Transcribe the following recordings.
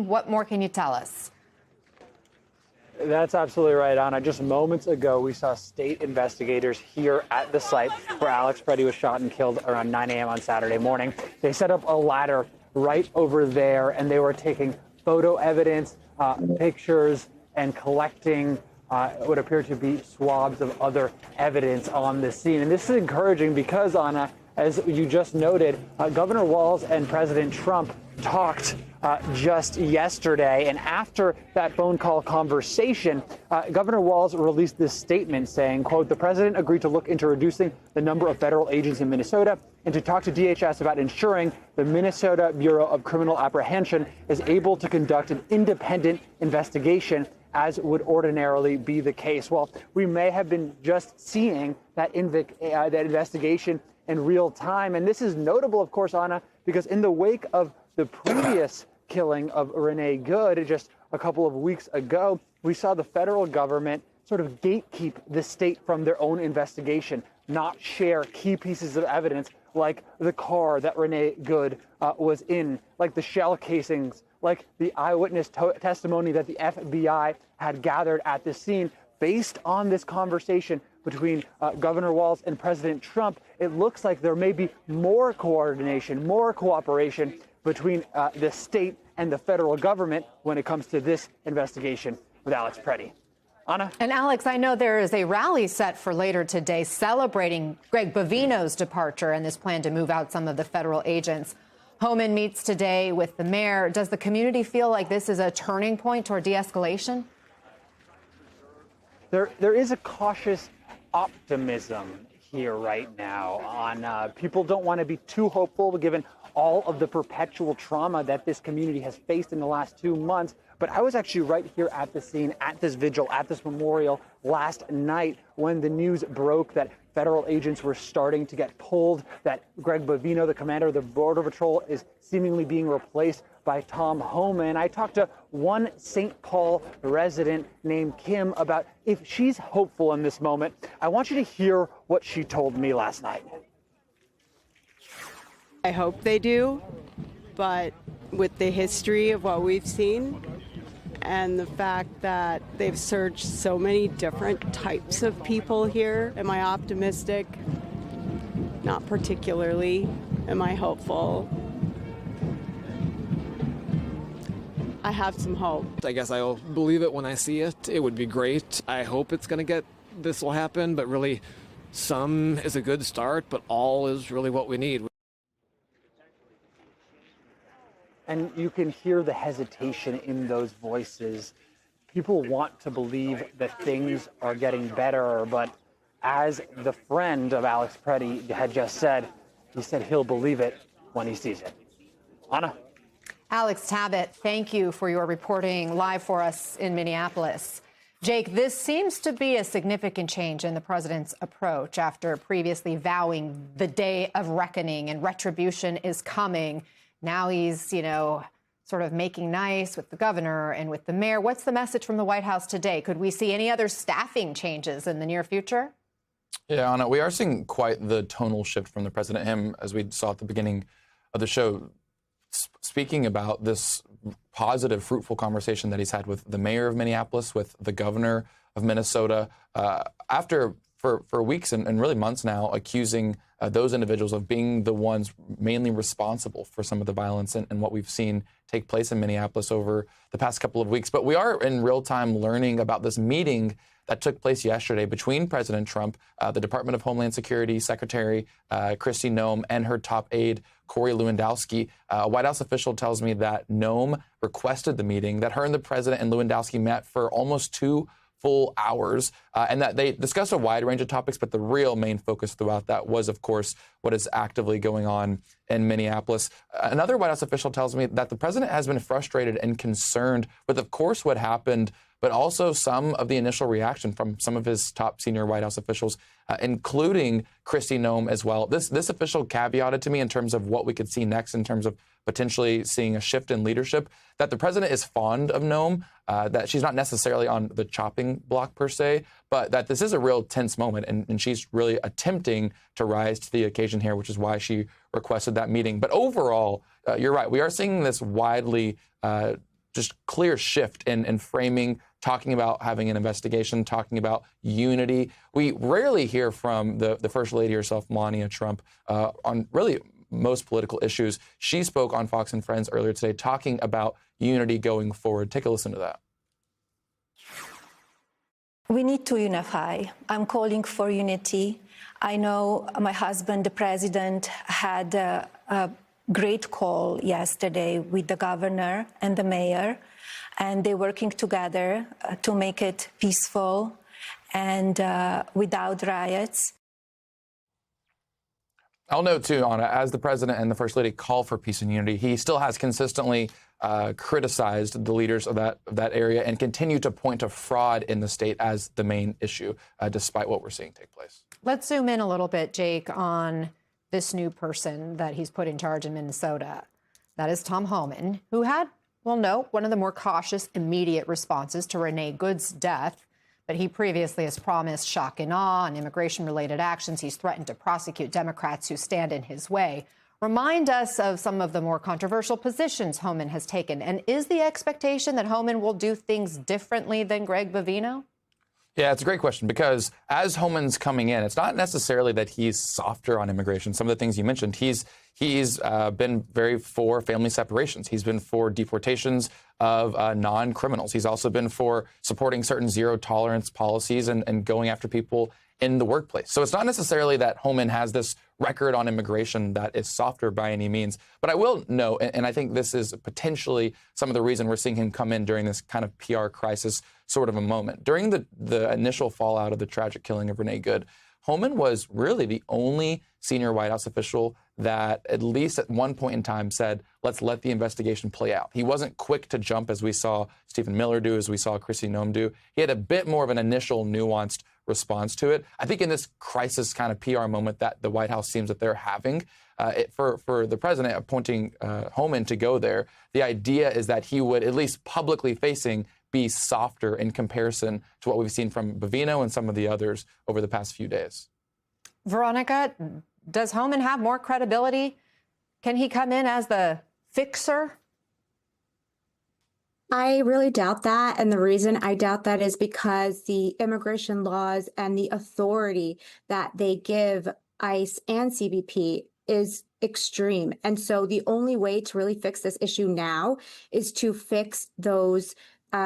What more can you tell us? That's absolutely right, Anna. Just moments ago, we saw state investigators here at the site where Alex Preddy was shot and killed around 9 a.m. on Saturday morning. They set up a ladder right over there, and they were taking photo evidence, pictures, and collecting what appeared to be swabs of other evidence on the scene. And this is encouraging because, Anna, as you just noted, Governor Walz and President Trump talked just yesterday. And after that phone call conversation, Governor Walz released this statement saying, quote, "The president agreed to look into reducing the number of federal agents in Minnesota and to talk to DHS about ensuring the Minnesota Bureau of Criminal Apprehension is able to conduct an independent investigation as would ordinarily be the case." Well, we may have been just seeing that investigation in real time. And this is notable, of course, Anna, because in the wake of the previous killing of Renee Good just a couple of weeks ago, we saw the federal government sort of gatekeep the state from their own investigation, not share key pieces of evidence like the car that Renee Good was in, like the shell casings, like the eyewitness testimony that the FBI had gathered at the scene. Based on this conversation between Governor Walz and President Trump, it looks like there may be more coordination, more cooperation between the state and the federal government when it comes to this investigation with Alex Preddy. Anna? And Alex, I know there is a rally set for later today celebrating Greg Bovino's departure and this plan to move out some of the federal agents. Homan meets today with the mayor. Does the community feel like this is a turning point toward de-escalation? There is a cautious optimism here right now. People don't want to be too hopeful given all of the perpetual trauma that this community has faced in the last 2 months. But I was actually right here at the scene, at this vigil, at this memorial last night when the news broke that federal agents were starting to get pulled, that Greg Bovino, the commander of the Border Patrol, is seemingly being replaced by Tom Homan. I talked to one St. Paul resident named Kim about if she's hopeful in this moment. I want you to hear what she told me last night. I hope they do, but with the history of what we've seen and the fact that they've searched so many different types of people here, am I optimistic? Not particularly. Am I hopeful? I have some hope. I guess I'll believe it when I see it. It would be great. I hope it's going to this will happen, but really some is a good start, but all is really what we need. And you can hear the hesitation in those voices. People want to believe that things are getting better, but as the friend of Alex Preddy had just said, he said he'll believe it when he sees it. Anna? Alex Tabbitt, thank you for your reporting live for us in Minneapolis. Jake, this seems to be a significant change in the president's approach after previously vowing the day of reckoning and retribution is coming. Now he's, sort of making nice with the governor and with the mayor. What's the message from the White House today? Could we see any other staffing changes in the near future? Yeah, Anna, we are seeing quite the tonal shift from the president. Him, as we saw at the beginning of the show, speaking about this positive, fruitful conversation that he's had with the mayor of Minneapolis, with the governor of Minnesota, after for weeks and really months now, accusing those individuals of being the ones mainly responsible for some of the violence and what we've seen take place in Minneapolis over the past couple of weeks. But we are in real time learning about this meeting that took place yesterday between President Trump, the Department of Homeland Security Secretary Kristi Noem, and her top aide, Corey Lewandowski. A White House official tells me that Noem requested the meeting, that her and the president and Lewandowski met for almost 2 full hours, and that they discussed a wide range of topics, but the real main focus throughout that was, of course, what is actively going on in Minneapolis. Another White House official tells me that the president has been frustrated and concerned with, of course, what happened, but also some of the initial reaction from some of his top senior White House officials, including Kristi Noem as well. This official caveated to me in terms of what we could see next in terms of potentially seeing a shift in leadership, that the president is fond of Noem, that she's not necessarily on the chopping block per se, but that this is a real tense moment, and she's really attempting to rise to the occasion here, which is why she requested that meeting. But overall, you're right, we are seeing this widely just clear shift in framing, talking about having an investigation, talking about unity. We rarely hear from the First Lady herself, Melania Trump, on really most political issues. She spoke on Fox and Friends earlier today talking about unity going forward. Take a listen to that. We need to unify. I'm calling for unity. I know my husband, the president, had a great call yesterday with the governor and the mayor, and they're working together to make it peaceful and without riots. I'll note, too, Anna, as the president and the First Lady call for peace and unity, he still has consistently criticized the leaders of that area and continue to point to fraud in the state as the main issue, despite what we're seeing take place. Let's zoom in a little bit, Jake, on this new person that he's put in charge in Minnesota. That is Tom Homan, who had, well, no, one of the more cautious, immediate responses to Renee Good's death. But he previously has promised shock and awe on immigration-related actions. He's threatened to prosecute Democrats who stand in his way. Remind us of some of the more controversial positions Homan has taken. And is the expectation that Homan will do things differently than Greg Bovino? Yeah, it's a great question, because as Homan's coming in, it's not necessarily that he's softer on immigration. Some of the things you mentioned, he's been very for family separations. He's been for deportations of non-criminals. He's also been for supporting certain zero tolerance policies and going after people in the workplace. So it's not necessarily that Homan has this record on immigration that is softer by any means. But I will note, and I think this is potentially some of the reason we're seeing him come in during this kind of PR crisis sort of a moment. During the initial fallout of the tragic killing of Renee Good, Homan was really the only senior White House official that at least at one point in time said, let's let the investigation play out. He wasn't quick to jump as we saw Stephen Miller do, as we saw Kristi Noem do. He had a bit more of an initial nuanced response to it. I think in this crisis kind of PR moment that the White House seems that they're having, for the president appointing Homan to go there, the idea is that he would, at least publicly facing, be softer in comparison to what we've seen from Bovino and some of the others over the past few days. Veronica, does Homan have more credibility? Can he come in as the fixer? I really doubt that. And the reason I doubt that is because the immigration laws and the authority that they give ICE and CBP is extreme. And so the only way to really fix this issue now is to fix those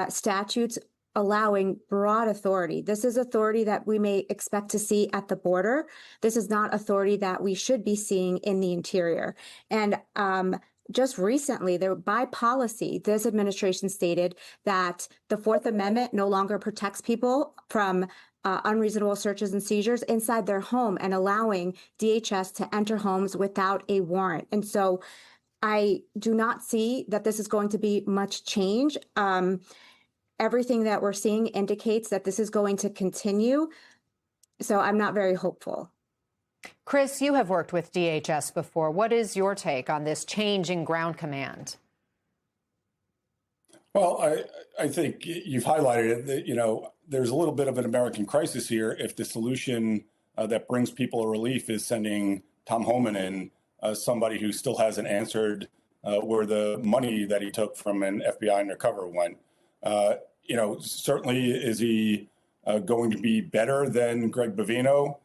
statutes allowing broad authority. This is authority that we may expect to see at the border. This is not authority that we should be seeing in the interior. And just recently, by policy, this administration stated that the Fourth Amendment no longer protects people from unreasonable searches and seizures inside their home and allowing DHS to enter homes without a warrant. And so I do not see that this is going to be much change. Everything that we're seeing indicates that this is going to continue. So I'm not very hopeful. Chris, you have worked with DHS before. What is your take on this change in ground command? Well, I think you've highlighted it. That, there's a little bit of an American crisis here if the solution that brings people a relief is sending Tom Homan in, somebody who still hasn't answered where the money that he took from an FBI undercover went. Certainly, is he going to be better than Greg Bovino?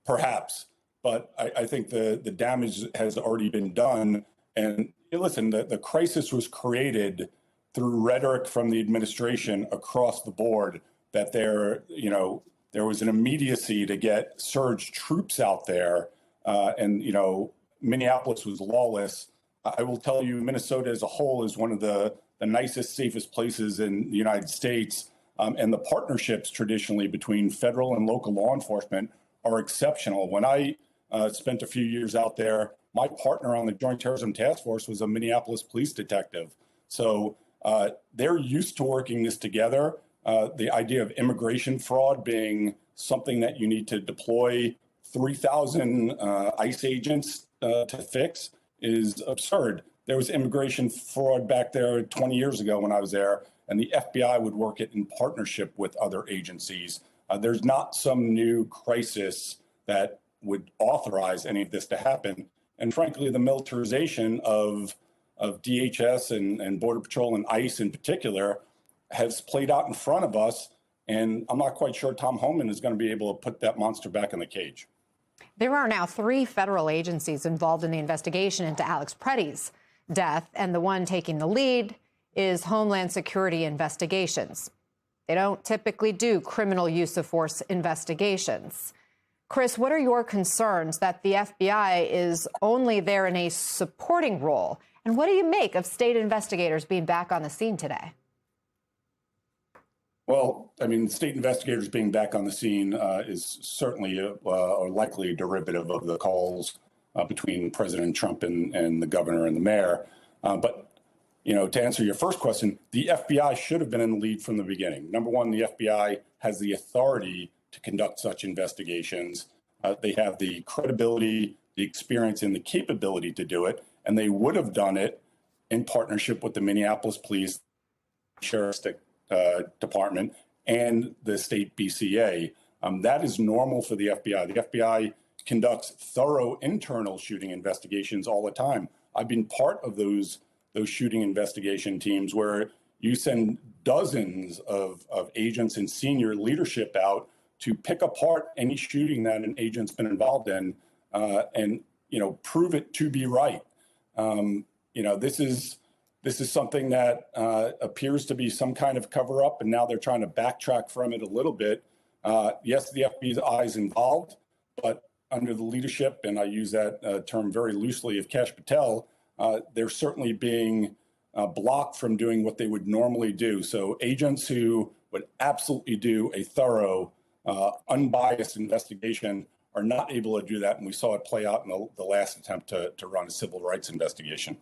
Perhaps, but I think the damage has already been done. And listen, the crisis was created through rhetoric from the administration across the board that there was an immediacy to get surge troops out there, and Minneapolis was lawless. I will tell you, Minnesota as a whole is one of the nicest, safest places in the United States, and the partnerships traditionally between federal and local law enforcement are exceptional. When I spent a few years out there, my partner on the Joint Terrorism Task Force was a Minneapolis police detective. So they're used to working this together. The idea of immigration fraud being something that you need to deploy 3,000 ICE agents to fix is absurd. There was immigration fraud back there 20 years ago when I was there, and the FBI would work it in partnership with other agencies. There's not some new crisis that would authorize any of this to happen. And frankly, the militarization of DHS and Border Patrol and ICE in particular has played out in front of us. And I'm not quite sure Tom Homan is going to be able to put that monster back in the cage. There are now 3 federal agencies involved in the investigation into Alex Preddy's death, and the one taking the lead is Homeland Security Investigations. They don't typically do criminal use of force investigations. Chris, what are your concerns that the FBI is only there in a supporting role? And what do you make of state investigators being back on the scene today? Well, I mean, state investigators being back on the scene is certainly or likely a derivative of the calls between President Trump and the governor and the mayor. But, you know, to answer your first question, the FBI should have been in the lead from the beginning. Number one, the FBI has the authority to conduct such investigations. They have the credibility, the experience, and the capability to do it. And they would have done it in partnership with the Minneapolis Police Sheriff's Department and the state BCA. That is normal for the FBI. The FBI conducts thorough internal shooting investigations all the time. I've been part of those shooting investigation teams where you send dozens of agents and senior leadership out to pick apart any shooting that an agent's been involved in and, you know, prove it to be right. You know, this is something that appears to be some kind of cover up, and now they're trying to backtrack from it a little bit. Yes, the FBI is involved, but under the leadership, and I use that term very loosely, of Kash Patel, they're certainly being blocked from doing what they would normally do. So agents who would absolutely do a thorough, unbiased investigation are not able to do that, and we saw it play out in the last attempt to run a civil rights investigation.